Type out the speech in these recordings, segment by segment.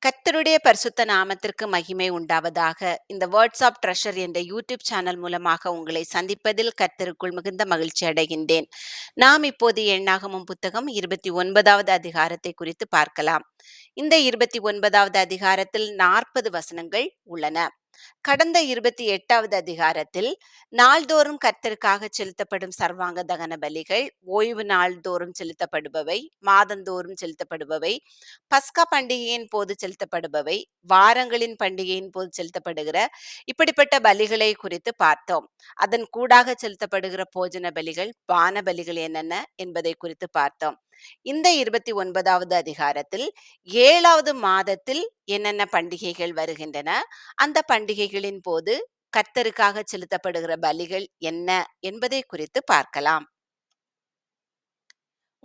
கர்த்தருடைய பரிசுத்த நாமத்திற்கு மகிமை உண்டாவதாக. இந்த வேர்ட்ஸ் ஆஃப் ட்ரெஷர் என்ற யூடியூப் சேனல் மூலமாக உங்களை சந்திப்பதில் கர்த்தருக்குள் மிகுந்த மகிழ்ச்சி அடைகின்றேன். நாம் இப்போது எண்ணாகமம் புத்தகம் 29வது அதிகாரத்தை குறித்து பார்க்கலாம். இந்த 29வது அதிகாரத்தில் 40 வசனங்கள் உள்ளன. கடந்த 28வது அதிகாரத்தில் நாள்தோறும் கர்த்தருக்காக செலுத்தப்படும் சர்வாங்க தகன பலிகள், ஓய்வு நாள்தோறும் செலுத்தப்படுபவை, மாதந்தோறும் செலுத்தப்படுபவை, பஸ்கா பண்டிகையின் போது செலுத்தப்படுபவை, வாரங்களின் பண்டிகையின் போது செலுத்தப்படுகிற இப்படிப்பட்ட பலிகளை குறித்து பார்த்தோம். அதன் கூடாக செலுத்தப்படுகிற போஜன பலிகள், பான பலிகள் என்னென்ன என்பதை குறித்து பார்த்தோம். இந்த 29வது அதிகாரத்தில் 7வது மாதத்தில் என்னென்ன பண்டிகைகள் வருகின்றன, அந்த பண்டிகைகளின் போது கர்த்தருக்காக செலுத்தப்படுகிற பலிகள் என்ன என்பதை குறித்து பார்க்கலாம்.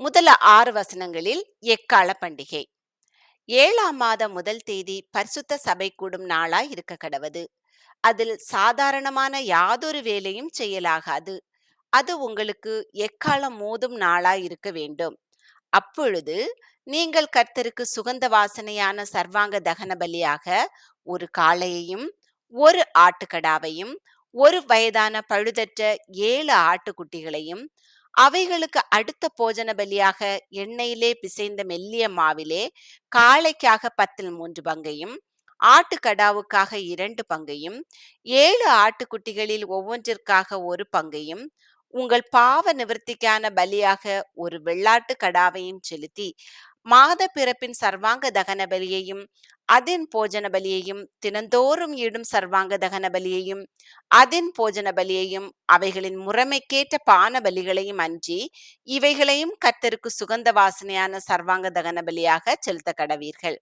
முதல் 6 வசனங்களில் எக்கால பண்டிகை. 7ஆம் மாதம் முதல் தேதி பரிசுத்த சபை கூடும் நாளாய் இருக்க கடவது. அதில் சாதாரணமான யாதொரு வேலையும் செய்யலாகாது. அது உங்களுக்கு எக்காலம் மோதும் நாளாய் இருக்க வேண்டும். அப்பொழுது நீங்கள் கர்த்தருக்கு சுகந்த வாசனையான சர்வாங்க தகன பலியாக ஒரு காளையையும் ஒரு ஆட்டுக்கடாவையும் ஒரு வயதான பழுதற்ற 7 ஆட்டுக்குட்டிகளையும் அவைகளுக்கு அடுத்த போஜன பலியாக எண்ணெயிலே பிசைந்த மெல்லிய மாவிலே காளைக்காக 3 பங்கையும் ஆட்டுக்கடாவுக்காக 2 பங்கையும் 7 ஆட்டுக்குட்டிகளில் ஒவ்வொன்றிற்காக ஒரு பங்கையும் உங்கள் பாவ நிவர்த்திக்கான பலியாக ஒரு வெள்ளாட்டு கடாவையும் செலுத்தி மாத பிறப்பின் சர்வாங்க தகன பலியையும் அதின் போஜன பலியையும் தினந்தோறும் இடும் சர்வாங்க தகன பலியையும் அதின் போஜன பலியையும் அவைகளின் முறைமைக்கேற்ற பான பலிகளையும் அன்றி இவைகளையும் கர்த்தருக்கு சுகந்த வாசனையான சர்வாங்க தகன பலியாக செலுத்த கடவீர்கள்.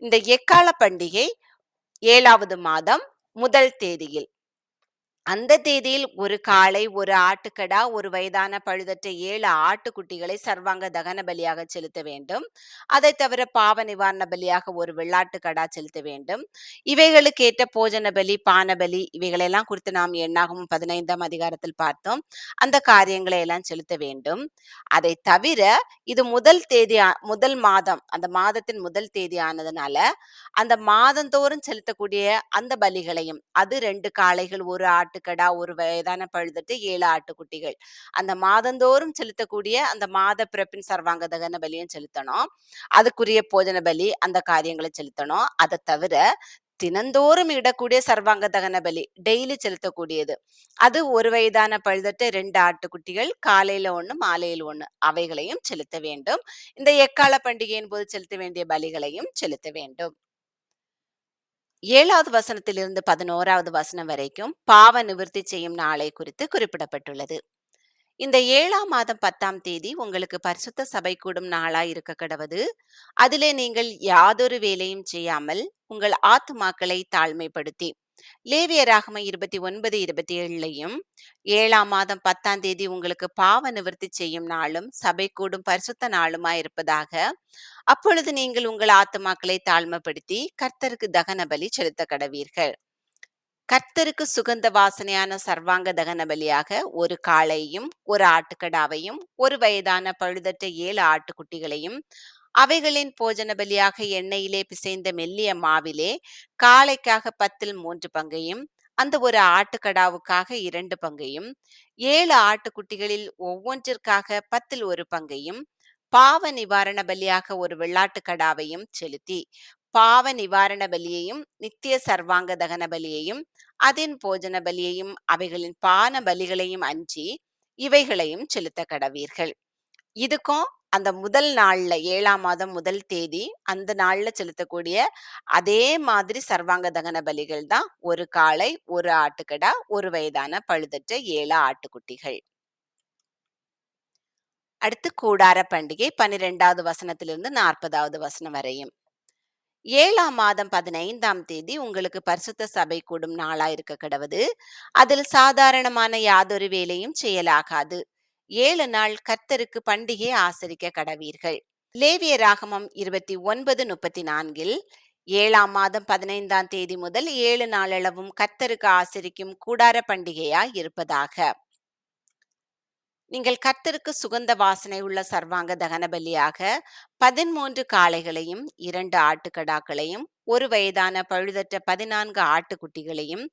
இந்த எக்கால பண்டிகை 7வது மாதம் முதல் தேதியில், அந்த தேதியில் ஒரு காளை, ஒரு ஆட்டுக்கடா, ஒரு வயதான பழுதற்ற 7 ஆட்டுக்குட்டிகளை சர்வாங்க தகன பலியாக செலுத்த வேண்டும். அதை தவிர பாவ நிவாரண பலியாக ஒரு வெள்ளாட்டு கடா செலுத்த வேண்டும். இவைகளுக்கு ஏற்ற போஜன பலி, பான பலி இவைகளெல்லாம் குறித்து நாம் எண்ணாகமம் 15ஆம் அதிகாரத்தில் பார்த்தோம். அந்த காரியங்களை எல்லாம் செலுத்த வேண்டும். அதை தவிர இது முதல் மாதம், அந்த மாதத்தின் முதல் தேதி ஆனதுனால அந்த மாதந்தோறும் செலுத்தக்கூடிய அந்த பலிகளையும், அது 2 காளைகள், ஒரு ஆட்டுக்கடா, ஒரு வயதான பழுதற்ற 7 ஆட்டுக்குட்டிகள், அந்த மாதந்தோறும் செலுத்தக்கூடிய அந்த மாத பிறப்பின் சர்வாங்க தகன பலியும் செலுத்தணும். அதுக்குரிய போஜன பலி அந்த காரியங்களை செலுத்தணும். அதை தவிர தினந்தோறும் இடக்கூடிய சர்வாங்க தகன பலி, டெய்லி செலுத்தக்கூடியது, அது ஒரு வயதான பழுதற்ற 2 ஆட்டுக்குட்டிகள், காலையில 1 மாலையில் 1 அவைகளையும் செலுத்த வேண்டும். இந்த எக்கால பண்டிகையின் போது செலுத்த வேண்டிய பலிகளையும் செலுத்த வேண்டும். 7வது வசனத்திலிருந்து 11வது வசனம் வரைக்கும் பாவ நிவர்த்தி செய்யும் நாளை குறித்து குறிப்பிடப்பட்டுள்ளது. இந்த 7ஆம் மாதம் 10ஆம் தேதி உங்களுக்கு பரிசுத்த சபை கூடும் நாளாய் இருக்க கடவது. அதிலே நீங்கள் யாதொரு வேலையும் செய்யாமல் உங்கள் ஆத்துமாக்களை தாழ்மைப்படுத்தி, லேவியராகமம் 29, 27லையும் 7ஆம் மாதம் 10ஆம் தேதி உங்களுக்கு பாவ நிவர்த்தி செய்யும் நாளும் சபை கூடும் பரிசுத்த நாளுமாய் இருப்பதாக. அப்பொழுது நீங்கள் உங்கள் ஆத்துமாக்களை தாழ்மைப்படுத்தி கர்த்தருக்கு தகன பலி செலுத்த கடவீர்கள். கர்த்தருக்கு சுகந்த வாசனையான சர்வாங்க தகன பலியாக ஒரு காளையையும் ஒரு ஆட்டுக்கடாவையும் ஒரு வயதான பழுதற்ற 7 ஆட்டுக்குட்டிகளையும் அவைகளின் போஜன பலியாக எண்ணெயிலே பிசைந்த மெல்லிய மாவிலே காளைக்காக 3 பங்கையும் அந்த ஒரு ஆட்டுக்கடாவுக்காக 2 பங்கையும் 7 ஆட்டுக்குட்டிகளில் ஒவ்வொன்றிற்காக 1 பங்கையும் பாவ நிவாரண பலியாக ஒரு வெள்ளாட்டு கடாவையும் செலுத்தி பாவ நிவாரண பலியையும் நித்திய சர்வாங்க தகன பலியையும் அதின் போஜன பலியையும் அவைகளின் பான பலிகளையும் அன்றி இவைகளையும் செலுத்த கடவீர்கள். இதுக்கும் அந்த முதல் நாள்ல 7ஆம் மாதம் முதல் தேதி அந்த நாள்ல செலுத்தக்கூடிய அதே மாதிரி சர்வாங்க தகன பலிகள் தான், ஒரு காளை, ஒரு ஆட்டுக்கடா, ஒரு வயதான பழுதற்ற 7 ஆட்டுக்குட்டிகள். அடுத்து கூடார பண்டிகை 12வது வசனத்திலிருந்து 40வது வசனம் வரையும். 7ஆம் மாதம் 15ஆம் தேதி உங்களுக்கு பரிசுத்த சபை கூடும் நாளாயிருக்க கடவது. அதில் சாதாரணமான யாதொரு வேலையும் செய்யலாகாது. 7 நாள் கர்த்தருக்கு பண்டிகை ஆசரிக்க கடவீர்கள். லேவியராகமம் 29:34 7ஆம் மாதம் 15ஆம் தேதி முதல் 7 நாளளவும் கர்த்தருக்கு ஆசரிக்கும் கூடார பண்டிகையாய் இருப்பதாக. நீங்கள் கர்த்தருக்கு சுகந்த வாசனை உள்ள சர்வாங்க தகன பலியாக 13 காளைகளையும் 2 ஆட்டுக்கடாக்களையும் ஒரு வயதான பழுதற்ற 14 ஆட்டுக்குட்டிகளையும்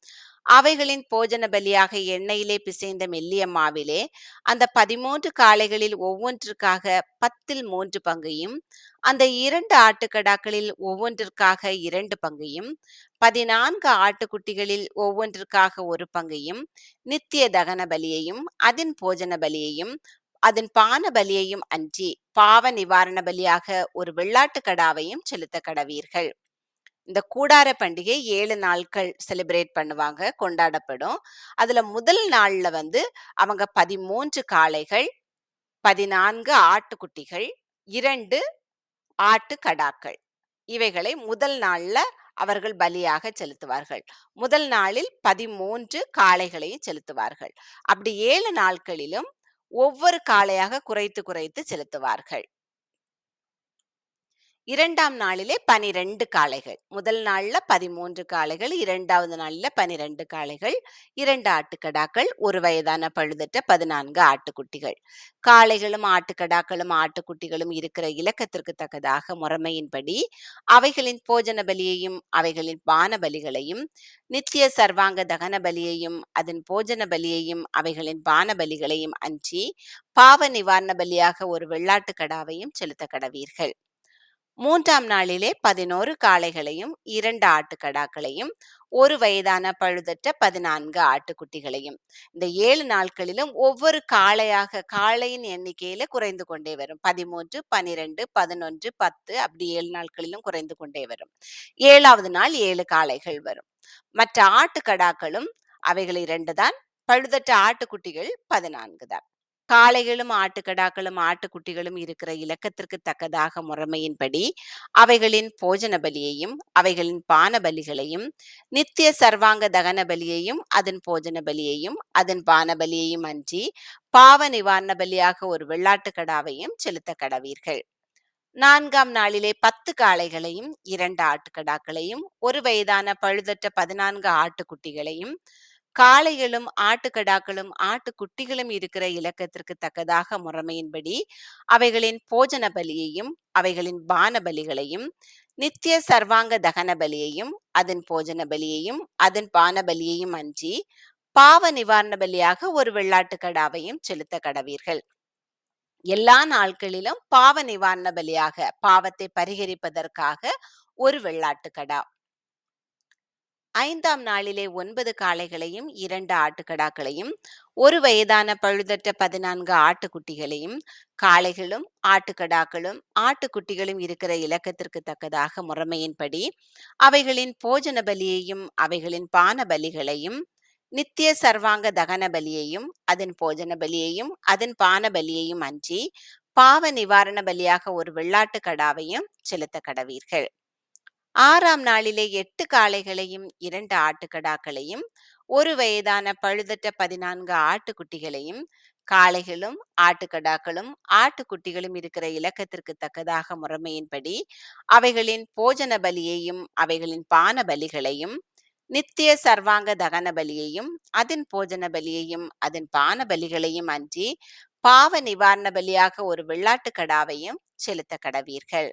அவைகளின் போஜன பலியாக எண்ணெயிலே பிசைந்த மெல்லிய மாவிலே அந்த 13 காளைகளில் ஒவ்வொன்றுக்காக 10 பங்கையும் அந்த 2 ஆட்டுக்கடாக்களில் ஒவ்வொன்றிற்காக 2 பங்கையும் 14 ஆட்டுக்குட்டிகளில் ஒவ்வொன்றிற்காக 1 பங்கையும் நித்திய தகன பலியையும் அதன் போஜன பலியையும் அதன் பான பலியையும் அன்றி பாவ நிவாரண பலியாக ஒரு வெள்ளாட்டு கடாவையும் செலுத்த கடவீர்கள். இந்த கூடார பண்டிகை 7 நாட்கள் செலிப்ரேட் பண்ணுவாங்க, கொண்டாடப்படும். அதுல முதல் நாள்ல அவங்க 13 காளைகள், 14 ஆட்டுக்குட்டிகள், 2 ஆட்டு கடாக்கள், இவைகளை முதல் நாள்ல அவர்கள் பலியாக செலுத்துவார்கள். முதல் நாளில் 13 காளைகளையும் செலுத்துவார்கள். அப்படி 7 நாட்களிலும் ஒவ்வொரு காளையாக குறைத்து குறைத்து செலுத்துவார்கள். 2ஆம் நாளிலே 12 காளைகள். முதல் நாள்ல 13 காளைகள், 2வது நாள்ல 12 காளைகள், 2 ஆட்டுக்கடாக்கள், ஒரு வயதான பழுதற்ற 14 ஆட்டுக்குட்டிகள். காளைகளும் ஆட்டுக்கடாக்களும் ஆட்டுக்குட்டிகளும் இருக்கிற இலக்கத்திற்கு தக்கதாக முறைமையின்படி அவைகளின் போஜன பலியையும் அவைகளின் பான பலிகளையும் நித்திய சர்வாங்க தகன பலியையும் அதன் போஜன பலியையும் அவைகளின் பான பலிகளையும் அன்றி பாவ நிவாரண பலியாக ஒரு வெள்ளாட்டு கடாவையும் செலுத்த கடவீர்கள். 3ஆம் நாளிலே 11 காளைகளையும் 2 ஆட்டுக்கடாக்களையும் ஒரு வயதான பழுதற்ற 14 ஆட்டுக்குட்டிகளையும். இந்த 7 நாட்களிலும் ஒவ்வொரு காளையின் எண்ணிக்கையில குறைந்து கொண்டே வரும். 13, 12, 11, 10 அப்படி 7 நாட்களிலும் குறைந்து கொண்டே வரும். 7வது நாள் 7 காளைகள் வரும். மற்ற ஆட்டுக்கடாக்களும் அவைகள் 2 தான். பழுதற்ற ஆட்டுக்குட்டிகள் 14 தான். காளைகளும் ஆட்டுக்கடாக்களும் ஆட்டுக்குட்டிகளும் இருக்கிற இலக்கத்திற்கு தக்கதாக முறைமையின்படி அவைகளின் போஜன பலியையும் அவைகளின் பான பலிகளையும் நித்திய சர்வாங்க தகன பலியையும் அதன் போஜன பலியையும் அதன் பான பலியையும் அன்றி பாவ நிவாரண பலியாக ஒரு வெள்ளாட்டு கடாவையும் செலுத்த கடவீர்கள். 4ஆம் நாளிலே 10 காளைகளையும் 2 ஆட்டுக்கடாக்களையும் ஒரு வயதான பழுதற்ற 14 ஆட்டுக்குட்டிகளையும் காளைகளும் ஆட்டுக்கடாக்களும் ஆட்டுக்குட்டிகளும் இருக்கிற இலக்கத்திற்கு தக்கதாக முறைமையின்படி அவைகளின் போஜன பலியையும் அவைகளின் பான பலிகளையும் நித்திய சர்வாங்க தகன பலியையும் அதன் போஜன பலியையும் அதன் பான பலியையும் அன்றி பாவ நிவாரண பலியாக ஒரு வெள்ளாட்டு கடாவையும் செலுத்த கடவீர்கள். எல்லா நாட்களிலும் பாவ நிவாரண பலியாக பாவத்தை பரிகரிப்பதற்காக ஒரு வெள்ளாட்டு கடா. 5ஆம் நாளிலே 9 காளைகளையும் 2 ஆட்டுக்கடாக்களையும் ஒரு வயதான பழுதற்ற 14 ஆட்டுக்குட்டிகளையும் காளைகளும் ஆட்டுக்கடாக்களும் ஆட்டுக்குட்டிகளும் இருக்கிற இலக்கத்திற்கு தக்கதாக முறைமையின்படி அவைகளின் போஜன பலியையும் அவைகளின் பான பலிகளையும் நித்திய சர்வாங்க தகன பலியையும் அதன் போஜன பலியையும் அதன் பான பலியையும் அன்றி பாவ நிவாரண பலியாக ஒரு வெள்ளாட்டு கடாவையும் செலுத்த கடவீர்கள். 6ஆம் நாளிலே 8 காளைகளையும் 2 ஆட்டுக்கடாக்களையும் ஒரு வயதான பழுதற்ற 14 ஆட்டுக்குட்டிகளையும் காளைகளும் ஆட்டுக்கடாக்களும் ஆட்டுக்குட்டிகளும் இருக்கிற இலக்கத்திற்கு தக்கதாக முறைமையின்படி அவைகளின் போஜன பலியையும் அவைகளின் பான பலிகளையும் நித்திய சர்வாங்க தகன பலியையும் அதன் போஜன பலியையும் அதன் பான பலிகளையும் அன்றி பாவ நிவாரண பலியாக ஒரு வெள்ளாட்டு கடாவையும் செலுத்த கடவீர்கள்.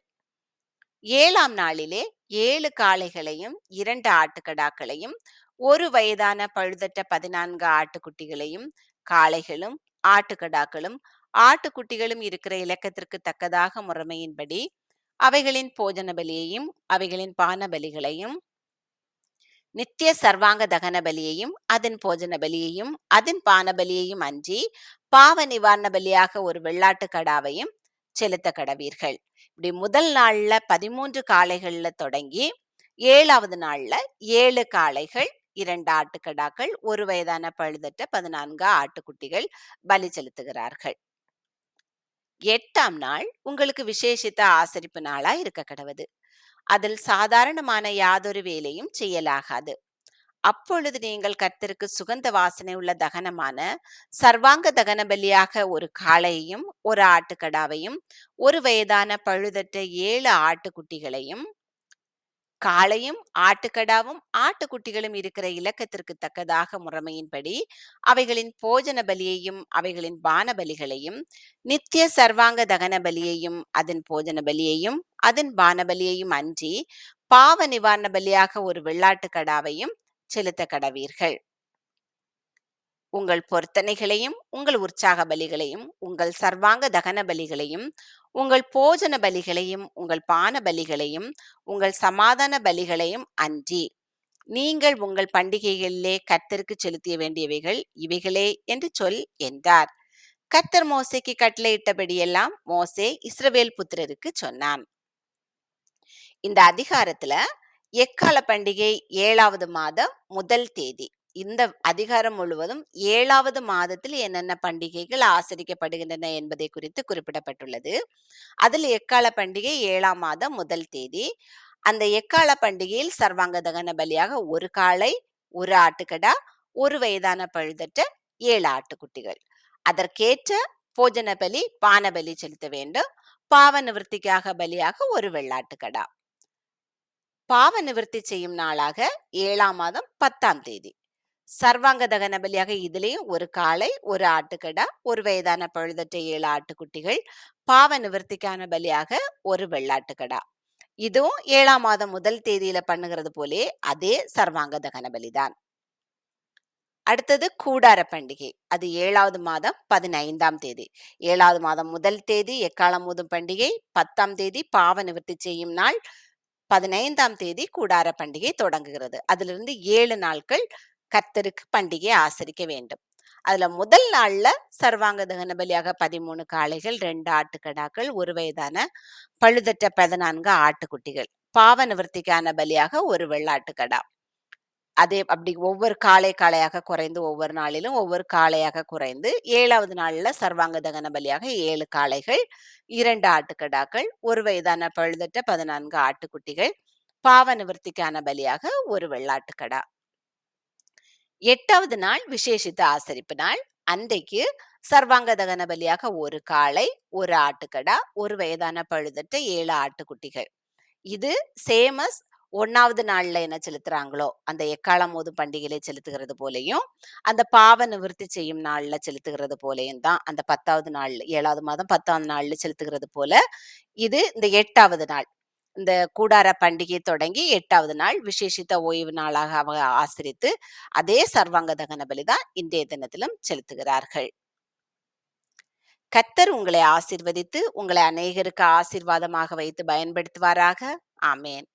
7ஆம் நாளிலே 7 காளைகளையும் 2 ஆட்டுக்கடாக்களையும் ஒரு வயதான பழுதற்ற 14 ஆட்டுக்குட்டிகளையும் காளைகளும் ஆட்டுக்கடாக்களும் ஆட்டுக்குட்டிகளும் இருக்கிற இலக்கத்திற்கு தக்கதாக முறைமையின்படி அவைகளின் போஜன பலியையும் அவைகளின் பான பலிகளையும் நித்திய சர்வாங்க தகன பலியையும் அதன் போஜன பலியையும் அதன் பான பலியையும் அன்றி பாவ நிவாரண பலியாக ஒரு வெள்ளாட்டு கடாவையும் செலுத்த கடவீர்கள். இப்படி முதல் நாள்ல 13 காளைகள்ல தொடங்கி 7வது நாள்ல 7 காளைகள் 2 ஆட்டுக்கடாக்கள் ஒரு வயதான பழுதற்ற 14 ஆட்டுக்குட்டிகள் பலி செலுத்துகிறார்கள். 8ஆம் நாள் உங்களுக்கு விசேஷித்த ஆசரிப்பு நாளா இருக்க கடவது. அதில் சாதாரணமான யாதொரு வேலையும் செய்யலாகாது. அப்பொழுது நீங்கள் கர்த்தருக்கு சுகந்த வாசனை உள்ள தகனமான சர்வாங்க தகன பலியாக ஒரு காளையையும் ஒரு ஆட்டுக்கடாவையும் ஒரு வயதான பழுதற்ற 7 ஆட்டுக்குட்டிகளையும் காளையும் ஆட்டுக்கடாவும் ஆட்டுக்குட்டிகளும் இருக்கிற இலக்கத்திற்கு தக்கதாக முறைமையின்படி அவைகளின் போஜன பலியையும் அவைகளின் பான பலிகளையும் நித்திய சர்வாங்க தகன பலியையும் அதன் போஜன பலியையும் அதன் பான பலியையும் அன்றி பாவ நிவாரண பலியாக ஒரு வெள்ளாட்டு கடாவையும் செலுத்த கடவீர்கள். உங்கள் பொருத்தனைகளையும் உங்கள் உற்சாக பலிகளையும் உங்கள் சர்வாங்க தகன பலிகளையும் உங்கள் போஜன பலிகளையும் உங்கள் பான பலிகளையும் உங்கள் சமாதான பலிகளையும் அன்றி நீங்கள் உங்கள் பண்டிகைகளிலே கர்த்தருக்கு செலுத்திய வேண்டியவைகள் இவைகளே என்று சொல் என்றார். கர்த்தர் மோசேக்கு கட்டளையிட்டபடியெல்லாம் மோசே இஸ்ரவேல் புத்திரருக்கு சொன்னான். இந்த அதிகாரத்துல எக்கால பண்டிகை 7வது மாதம் முதல் தேதி. இந்த அதிகாரம் முழுவதும் 7வது மாதத்தில் என்னென்ன பண்டிகைகள் ஆசரிக்கப்படுகின்றன என்பதை குறித்து குறிப்பிடப்பட்டுள்ளது. அதில் எக்கால பண்டிகை 7ஆம் மாதம் முதல் தேதி. அந்த எக்கால பண்டிகையில் சர்வாங்க தகன பலியாக ஒரு காளை, ஒரு ஆட்டுக்கடா, ஒரு வயதான பழுதற்ற 7 ஆட்டுக்குட்டிகள். அதற்கேற்ற போஜன பலி, பான பலி செலுத்த வேண்டும். பாவ நிவர்த்திக்காக பலியாக ஒரு வெள்ளாட்டுக்கடா. பாவ நிவர்த்தி செய்யும் நாளாக 7ஆம் மாதம் 10ஆம் தேதி. சர்வாங்க தகன பலியாக இதிலேயும் ஒரு காளை, ஒரு ஆட்டுக்கடா, ஒரு வயதான பழுதற்ற 7 ஆட்டுக்குட்டிகள். பாவ நிவர்த்திக்கான பலியாக ஒரு வெள்ளாட்டுக்கடா. இதுவும் 7ஆம் மாதம் முதல் தேதியில பண்ணுகிறது போலே அதே சர்வாங்க தகன பலிதான். அடுத்தது கூடார பண்டிகை. அது 7வது மாதம் 15ஆம் தேதி. 7வது மாதம் முதல் தேதி எக்காலம் ஊதும் பண்டிகை, 10ஆம் தேதி பாவ நிவர்த்தி செய்யும் நாள், 15ஆம் தேதி கூடார பண்டிகை தொடங்குகிறது. அதிலிருந்து 7 நாட்கள் கர்த்தருக்கு பண்டிகை ஆசரிக்க வேண்டும். அதுல முதல் நாள்ல சர்வாங்க தகன பலியாக 13 காளைகள், 2 ஆட்டுக்கடாக்கள், ஒரு வயதான பழுதற்ற 14 ஆட்டுக்குட்டிகள். பாவ நிவர்த்திக்கான பலியாக ஒரு வெள்ளாட்டுக்கடா. அதே அப்படி ஒவ்வொரு காளையாக குறைந்து ஒவ்வொரு நாளிலும் ஒவ்வொரு காளையாக குறைந்து 7வது நாள்ல சர்வாங்க தகன பலியாக 7 காளைகள், 2 ஆட்டுக்கடாக்கள், ஒரு வயதான பழுதற்ற 14 ஆட்டுக்குட்டிகள். பாவ நிவர்த்திக்கான பலியாக ஒரு வெள்ளாட்டுக்கடா. 8வது நாள் விசேஷித்த ஆசரிப்பு நாள். அன்றைக்கு சர்வாங்க தகன பலியாக ஒரு காளை, ஒரு ஆட்டுக்கடா, ஒரு வயதான பழுதற்ற 7 ஆட்டுக்குட்டிகள். இது சேமஸ் 1வது நாள்ல என்ன செலுத்துறாங்களோ அந்த எக்காலம் ஊதும் பண்டிகையில செலுத்துகிறது போலையும், அந்த பாவ நிவர்த்தி செய்யும் நாள்ல செலுத்துகிறது போலையும் தான் அந்த 10வது நாள் 7வது மாதம் 10ஆம் நாள்ல செலுத்துகிறது போல இது இந்த 8வது நாள். இந்த கூடார பண்டிகை தொடங்கி 8வது நாள் விசேஷித்த ஓய்வு நாளாக அவங்க ஆசரித்து அதே சர்வாங்க தகன பலிதான் இன்றைய தினத்திலும் செலுத்துகிறார்கள். கர்த்தர் உங்களை ஆசீர்வதித்து உங்களை அநேகருக்கு ஆசீர்வாதமாக வைத்து பயன்படுத்துவாராக. ஆமேன்.